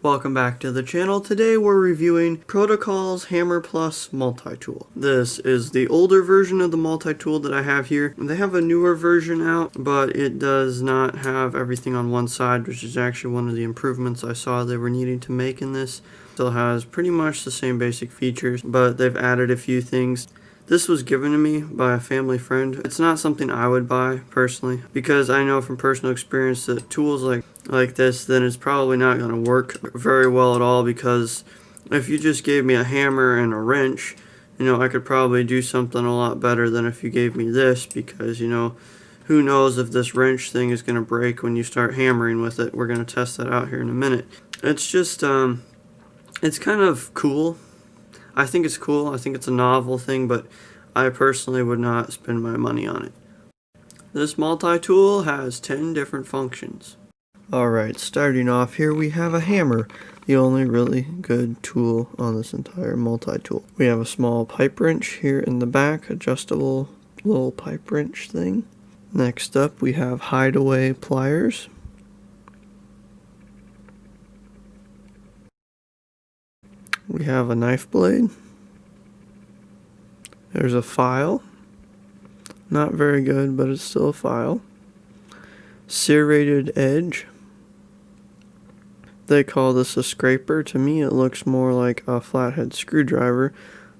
Welcome back to the channel. Today we're reviewing Protocol's HammerPlus Multitool. This is the older version of the multi-tool that I have here. They have a newer version out, but it does not have everything on one side, which is actually one of the improvements I saw they were needing to make in this. Still has pretty much the same basic features, but they've added a few things. This was given to me by a family friend. It's not something I would buy personally, because I know from personal experience that tools like this, then it's probably not going to work very well at all, because if you just gave me a hammer and a wrench, I could probably do something a lot better than if you gave me this, because who knows if this wrench thing is going to break when you start hammering with it. We're going to test that out here in a minute. It's just it's kind of cool. I think it's cool. I think it's a novel thing, but I personally would not spend my money on it. This multi-tool has 10 different functions. Alright, starting off here we have a hammer, the only really good tool on this entire multi-tool. We have a small pipe wrench here in the back, adjustable little pipe wrench thing. Next up we have Hideaway Pliers. We have a knife blade. There's a file. Not very good, but it's still a file. Serrated edge. They call this a scraper. To me it looks more like a flathead screwdriver,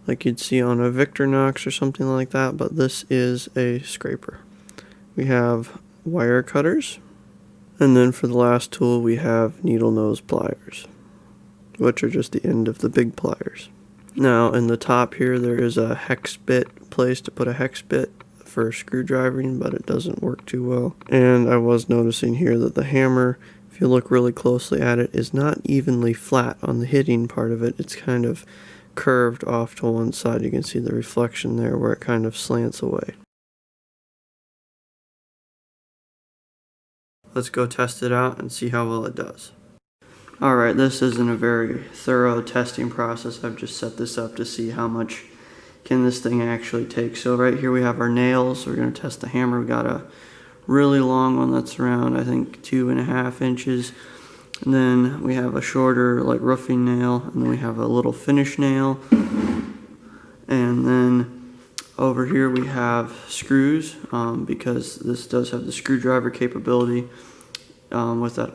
like you'd see on a Victorinox or something like that, but this is a scraper. We have wire cutters. And then for the last tool we have needle nose pliers, which are just the end of the big pliers. Now in the top here there is a hex bit place to put a hex bit for screwdriving, but it doesn't work too well. And I was noticing here that the hammer, if you look really closely at it, is not evenly flat on the hitting part of it. It's kind of curved off to one side. You can see the reflection there where it kind of slants away. Let's go test it out and see how well it does. Alright, this isn't a very thorough testing process. I've just set this up to see how much can this thing actually take. So right here we have our nails. We're going to test the hammer. We got a really long one that's around, I think, 2.5 inches. And then we have a shorter, like, roofing nail. And then we have a little finish nail. And then over here we have screws, because this does have the screwdriver capability. With that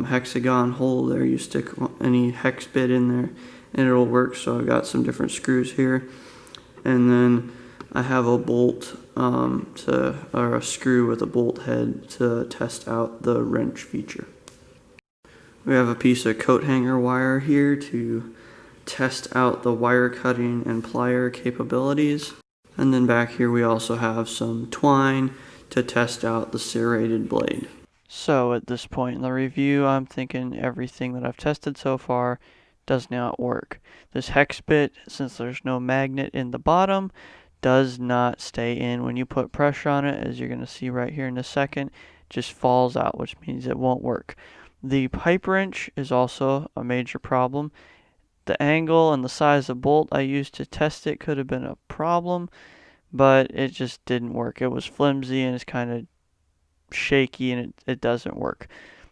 hexagon hole there, you stick any hex bit in there and it'll work. So I got some different screws here, and then I have a bolt or a screw with a bolt head to test out the wrench feature. We have a piece of coat hanger wire here to test out the wire cutting and plier capabilities, and then back here we also have some twine to test out the serrated blade. So at this point in the review, I'm thinking everything that I've tested so far does not work. This hex bit, since there's no magnet in the bottom, does not stay in. When you put pressure on it, as you're going to see right here in a second, it just falls out, which means it won't work. The pipe wrench is also a major problem. The angle and the size of bolt I used to test it could have been a problem, but it just didn't work. It was flimsy and it's kind of shaky, and it doesn't work.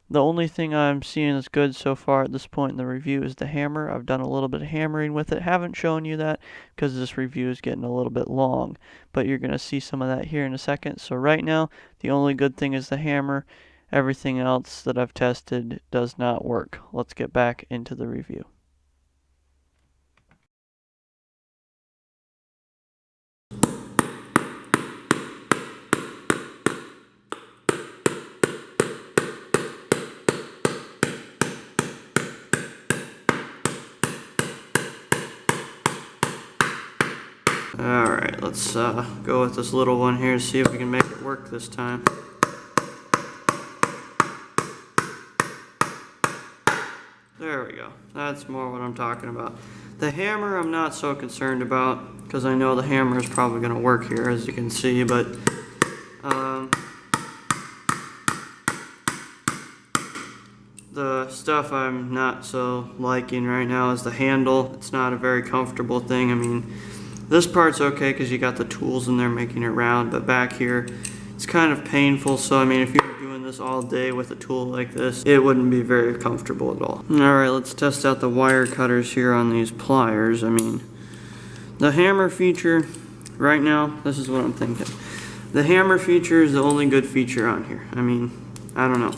The only thing I'm seeing is good so far at this point in the review is the hammer. I've done a little bit of hammering with it. Haven't shown you that because this review is getting a little bit long, but you're going to see some of that here in a second. So right now, the only good thing is the hammer. Everything else that I've tested does not work. Let's get back into the review. Alright, let's go with this little one here, see if we can make it work this time. There we go. That's more what I'm talking about. The hammer I'm not so concerned about, because I know the hammer is probably going to work here, as you can see, but the stuff I'm not so liking right now is the handle. It's not a very comfortable thing. I mean, this part's okay because you got the tools in there making it round, but back here it's kind of painful. So I mean, if you were doing this this all day with a tool like this, it wouldn't be very comfortable at all. Alright, let's test out the wire cutters here on these pliers. I mean, the hammer feature, right now, this is what I'm thinking. The hammer feature is the only good feature on here. I mean, I don't know.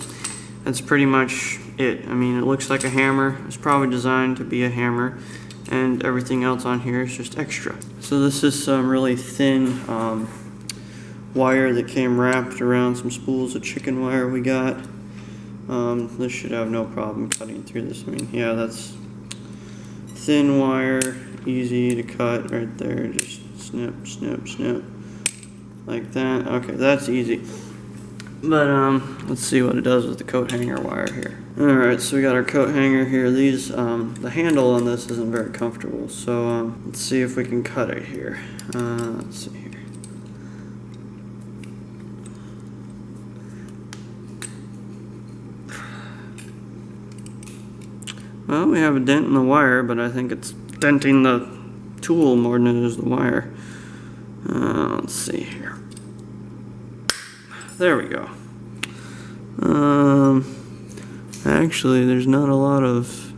That's pretty much it. I mean, it looks like a hammer. It's probably designed to be a hammer, and everything else on here is just extra. So this is some really thin wire that came wrapped around some spools of chicken wire we got. This should have no problem cutting through this. I mean, yeah, that's thin wire, easy to cut right there. Just snip, snip, snip, like that. Okay, that's easy. But let's see what it does with the coat hanger wire here. Alright, so we got our coat hanger here. These, the handle on this isn't very comfortable, so let's see if we can cut it here. Let's see here. Well, we have a dent in the wire, but I think it's denting the tool more than it is the wire. Let's see here. There we go. Actually, there's not a lot of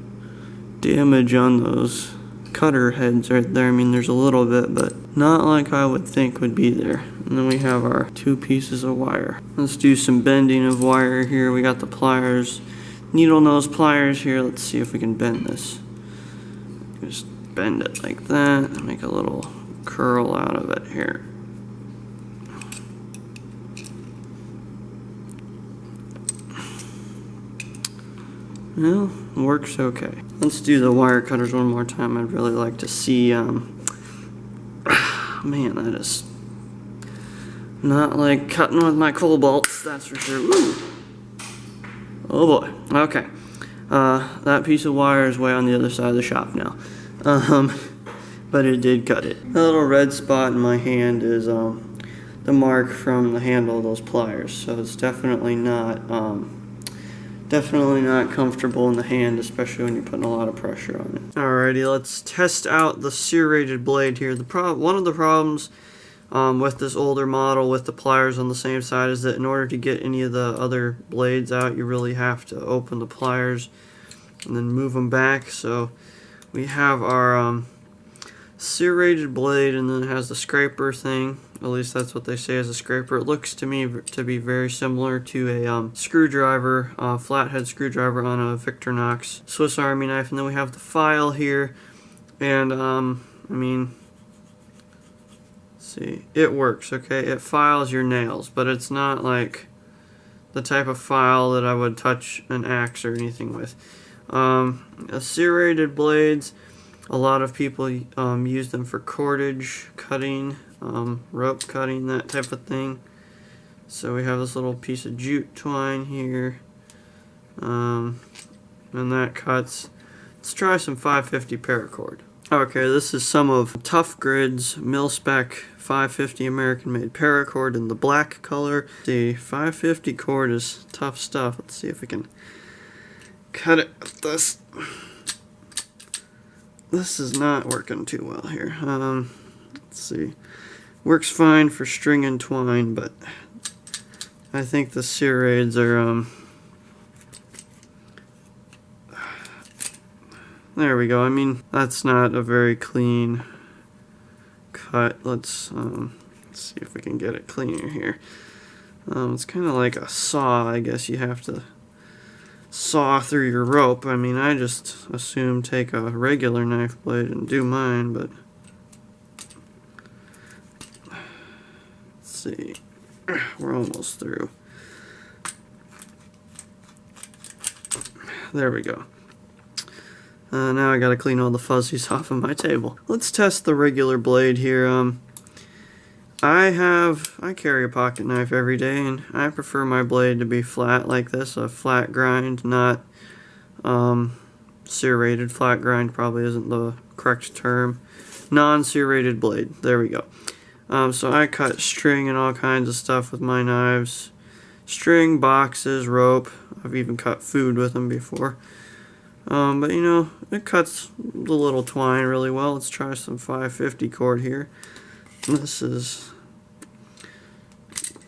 damage on those cutter heads right there. I mean, there's a little bit, but not like I would think would be there. And then we have our 2 pieces of wire. Let's do some bending of wire here. We got the pliers, needle nose pliers here. Let's see if we can bend this. Just bend it like that and make a little curl out of it here. Well, works okay. Let's do the wire cutters one more time. I'd really like to see, man, that is not like cutting with my cobalts, that's for sure. Woo. Oh boy, okay. That piece of wire is way on the other side of the shop now. But it did cut it. A little red spot in my hand is the mark from the handle of those pliers, so it's definitely not comfortable in the hand, especially when you're putting a lot of pressure on it. Alrighty, let's test out the serrated blade here. One of the problems with this older model with the pliers on the same side is that in order to get any of the other blades out, you really have to open the pliers and then move them back. So we have our serrated blade, and then it has the scraper thing. At least that's what they say is a scraper. It looks to me to be very similar to a screwdriver, flathead screwdriver on a Victorinox Swiss Army knife. And then we have the file here, and I mean, see, it works, okay? It files your nails, but it's not like the type of file that I would touch an axe or anything with. Serrated blades, a lot of people use them for cordage cutting, rope cutting, that type of thing. So we have this little piece of jute twine here, and that cuts. Let's try some 550 paracord. Okay, this is some of Tough Grid's mil-spec 550 American-made paracord in the black color. The 550 cord is tough stuff. Let's see if we can cut it with this. This is not working too well here. Let's see. Works fine for string and twine, but I think the serrades are there we go. I mean, that's not a very clean cut. Let's see if we can get it cleaner here. It's kind of like a saw. I guess you have to saw through your rope. I mean, I just assume take a regular knife blade and do mine, but let's see. We're almost through. There we go. Now I gotta clean all the fuzzies off of my table. Let's test the regular blade here. I carry a pocket knife every day, and I prefer my blade to be flat like this, a flat grind, not serrated. Flat grind probably isn't the correct term. Non-serrated blade. There we go. So I cut string and all kinds of stuff with my knives. String, boxes, rope. I've even cut food with them before. But you know, it cuts the little twine really well. Let's try some 550 cord here. This is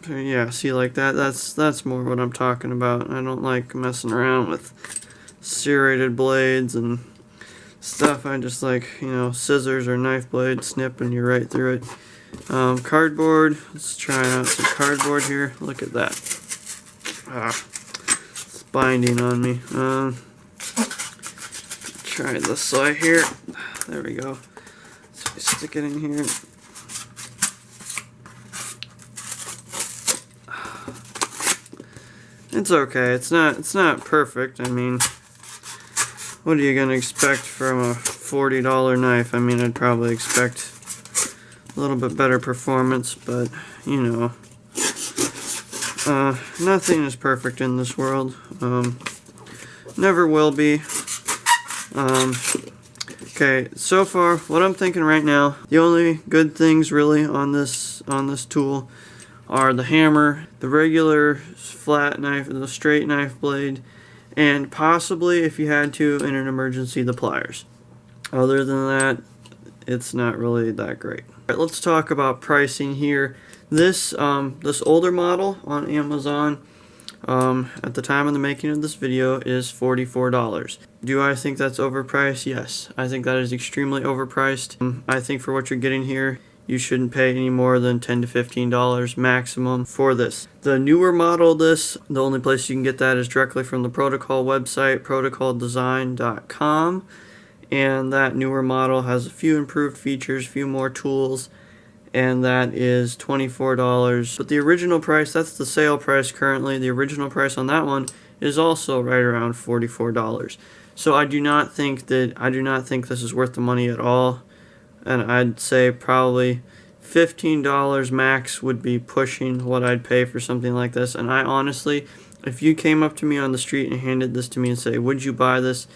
Yeah, see, like that's more what I'm talking about. I don't like messing around with serrated blades and stuff. I just like, you know, scissors or knife blade, snip and you're right through it. Cardboard, let's try out some cardboard here. Look at that. It's binding on me. Try this side here. There we go. So we stick it in here. It's okay. It's not perfect. I mean, what are you gonna expect from a $40 knife? I mean, I'd probably expect a little bit better performance, but you know, nothing is perfect in this world. Never will be. Okay, so far, what I'm thinking right now, the only good things really on this tool are the hammer, the regular flat knife, and the straight knife blade, and possibly, if you had to, in an emergency, the pliers. Other than that, it's not really that great. Alright, let's talk about pricing here. This older model on Amazon, at the time of the making of this video, is $44. Do I think that's overpriced? Yes, I think that is extremely overpriced. I think for what you're getting here, you shouldn't pay any more than $10 to $15 maximum for this. The newer model of this, the only place you can get that is directly from the Protocol website, protocoldesign.com. And that newer model has a few improved features, a few more tools, and that is $24. But the original price, that's the sale price currently, the original price on that one is also right around $44. So I do not think this is worth the money at all. And I'd say probably $15 max would be pushing what I'd pay for something like this. And I honestly, if you came up to me on the street and handed this to me and say, would you buy this?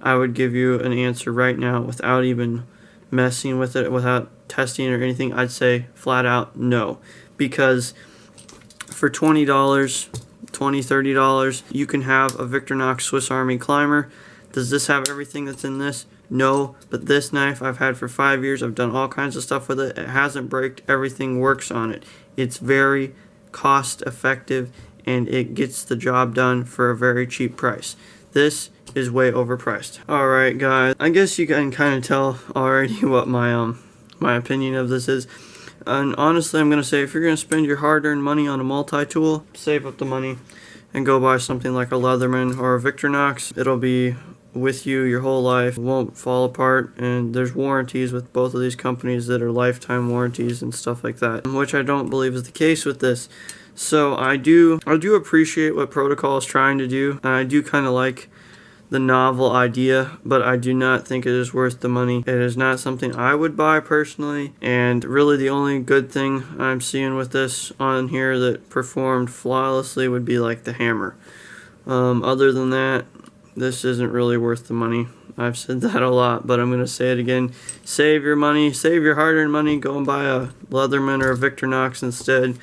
I would give you an answer right now without even messing with it, without testing or anything. I'd say flat out no. Because for $20, $30, you can have a Victorinox Swiss Army Climber. Does this have everything that's in this? No, but this knife I've had for 5 years. I've done all kinds of stuff with it. It hasn't braked. Everything works on it. It's very cost effective and it gets the job done for a very cheap price. This is way overpriced. Alright guys, I guess you can kind of tell already what my opinion of this is. And honestly, I'm going to say if you're going to spend your hard-earned money on a multi-tool, save up the money and go buy something like a Leatherman or a Victorinox. It'll be with you your whole life. It won't fall apart, and there's warranties with both of these companies that are lifetime warranties and stuff like that, which I don't believe is the case with this. So I do appreciate what Protocol is trying to do, and I do kind of like the novel idea, but I do not think it is worth the money. It is not something I would buy personally, and really the only good thing I'm seeing with this on here that performed flawlessly would be like the hammer. Other than that, this isn't really worth the money. I've said that a lot, but I'm going to say it again. Save your money, save your hard-earned money, go and buy a Leatherman or a Victorinox instead,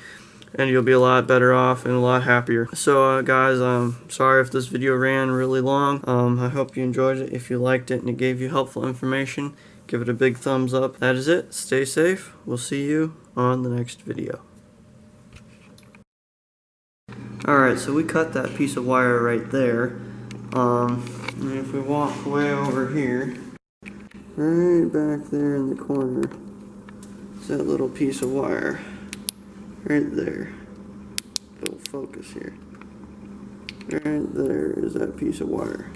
and you'll be a lot better off and a lot happier. So guys, sorry if this video ran really long. I hope you enjoyed it. If you liked it and it gave you helpful information, give it a big thumbs up. That is it. Stay safe. We'll see you on the next video. Alright, so we cut that piece of wire right there. And if we walk way over here, right back there in the corner, is that little piece of wire. Right there. Little focus here. Right there is that piece of wire.